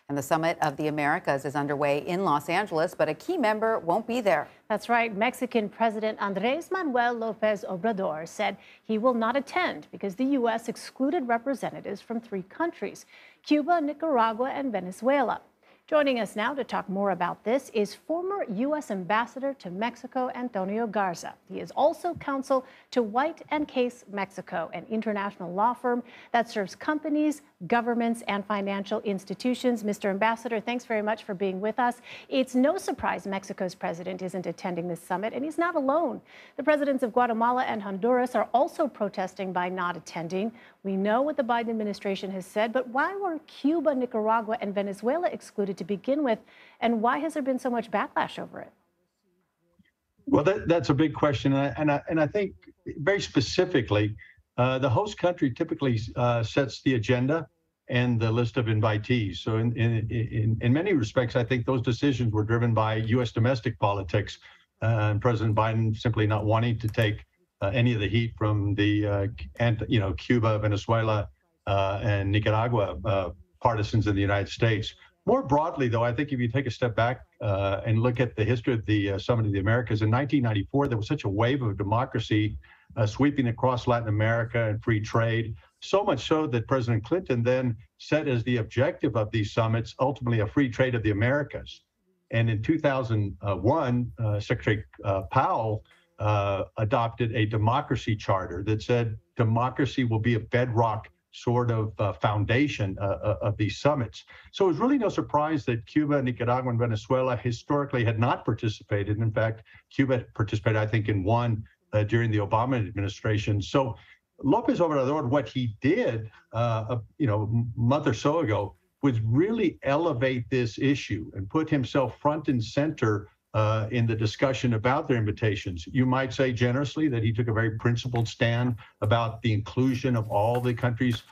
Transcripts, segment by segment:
And the Summit of the Americas is underway in Los Angeles, but a key member won't be there. That's right. Mexican President Andrés Manuel López Obrador said he will not attend because the U.S. excluded representatives from 3 countries, Cuba, Nicaragua, and Venezuela. Joining us now to talk more about this is former U.S. Ambassador to Mexico, Antonio Garza. He is also counsel to White & Case Mexico, an international law firm that serves companies, governments, and financial institutions. Mr. Ambassador, thanks very much for being with us. It's no surprise Mexico's president isn't attending this summit, and he's not alone. The presidents of Guatemala and Honduras are also protesting by not attending. We know what the Biden administration has said, but why were Cuba, Nicaragua, and Venezuela excluded to begin with, and why has there been so much backlash over it? Well, that's a big question, and I think very specifically, the host country typically sets the agenda and the list of invitees. So in many respects, I think those decisions were driven by U.S. domestic politics, and President Biden simply not wanting to take any of the heat from the Cuba, Venezuela, and Nicaragua partisans in the United States. More broadly, though, I think if you take a step back and look at the history of the Summit of the Americas, in 1994, there was such a wave of democracy sweeping across Latin America and free trade, so much so that President Clinton then set as the objective of these summits, ultimately a free trade of the Americas. And in 2001, Secretary Powell adopted a democracy charter that said democracy will be a bedrock sort of foundation of these summits. So it was really no surprise that Cuba, Nicaragua, and Venezuela historically had not participated. In fact, Cuba participated, I think, in one during the Obama administration. So López Obrador, what he did, a month or so ago, was really elevate this issue and put himself front and center in the discussion about their invitations. You might say generously that he took a very principled stand about the inclusion of all the countries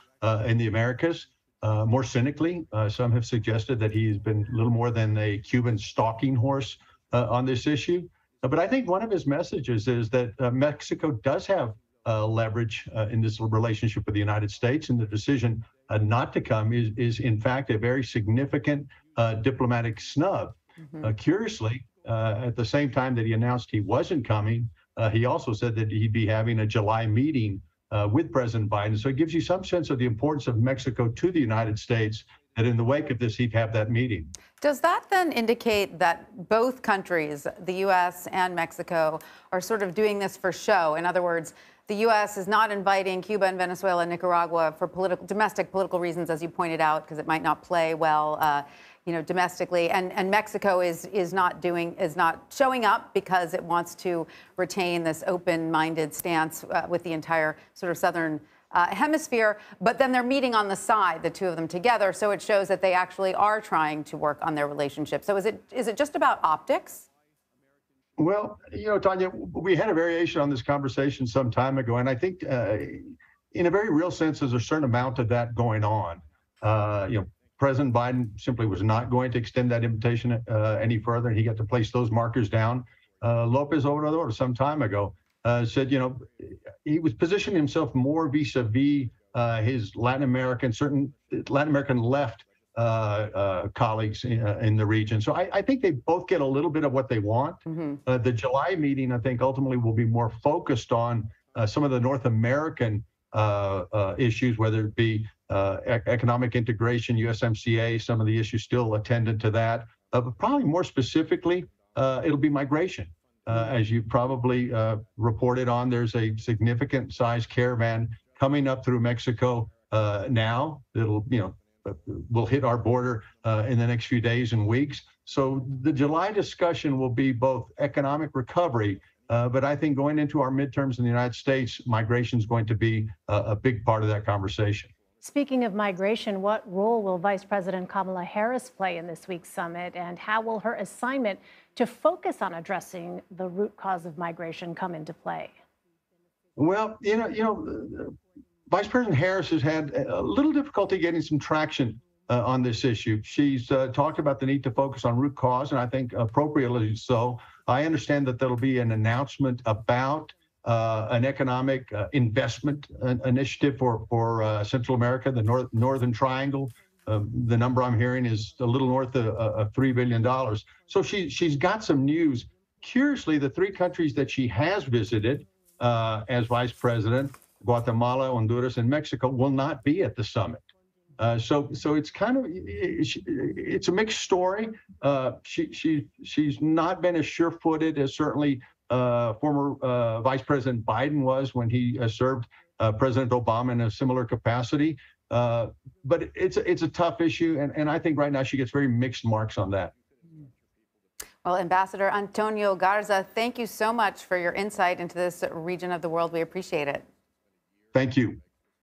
in the Americas. More cynically, some have suggested that he's been a little more than a Cuban stalking horse on this issue. But I think one of his messages is that Mexico does have leverage in this relationship with the United States, and the decision not to come is in fact a very significant diplomatic snub. Curiously, at the same time that he announced he wasn't coming, he also said that he'd be having a July meeting with President Biden. So it gives you some sense of the importance of Mexico to the United States, that in the wake of this, he'd have that meeting. Does that then indicate that both countries, the U.S. and Mexico, are sort of doing this for show? In other words, the U.S. is not inviting Cuba and Venezuela and Nicaragua for domestic political reasons, as you pointed out, because it might not play well domestically, and Mexico is not showing up because it wants to retain this open-minded stance with the entire sort of southern hemisphere. But then they're meeting on the side, the two of them together, so it shows that they actually are trying to work on their relationship. So is it just about optics? Well, Tanya, we had a variation on this conversation some time ago, and I think in a very real sense, there's a certain amount of that going on. President Biden simply was not going to extend that invitation any further, and he got to place those markers down. López Obrador, some time ago, said, he was positioning himself more vis-a-vis his Latin American left colleagues in the region. So I think they both get a little bit of what they want. The July meeting, I think, ultimately will be more focused on some of the North American issues, whether it be economic integration, USMCA, some of the issues still attendant to that. But probably more specifically, it'll be migration. As you probably reported on, there's a significant size caravan coming up through Mexico now. It'll, will hit our border in the next few days and weeks. So the July discussion will be both economic recovery, but I think going into our midterms in the United States, migration is going to be a big part of that conversation. Speaking of migration, what role will Vice President Kamala Harris play in this week's summit, and how will her assignment to focus on addressing the root cause of migration come into play? Well, Vice President Harris has had a little difficulty getting some traction on this issue. She's talked about the need to focus on root cause, and I think appropriately so. I understand that there'll be an announcement about an economic investment initiative for Central America, the Northern Triangle, The number I'm hearing is a little north of $3 billion. So she's got some news. Curiously, the three countries that she has visited as vice president, Guatemala, Honduras, and Mexico, will not be at the summit. So it's kind of, it's a mixed story. She's not been as sure-footed as certainly former Vice President Biden was when he served President Obama in a similar capacity. But it's a tough issue, and I think right now she gets very mixed marks on that. Well, Ambassador Antonio Garza, thank you so much for your insight into this region of the world. We appreciate it. Thank you.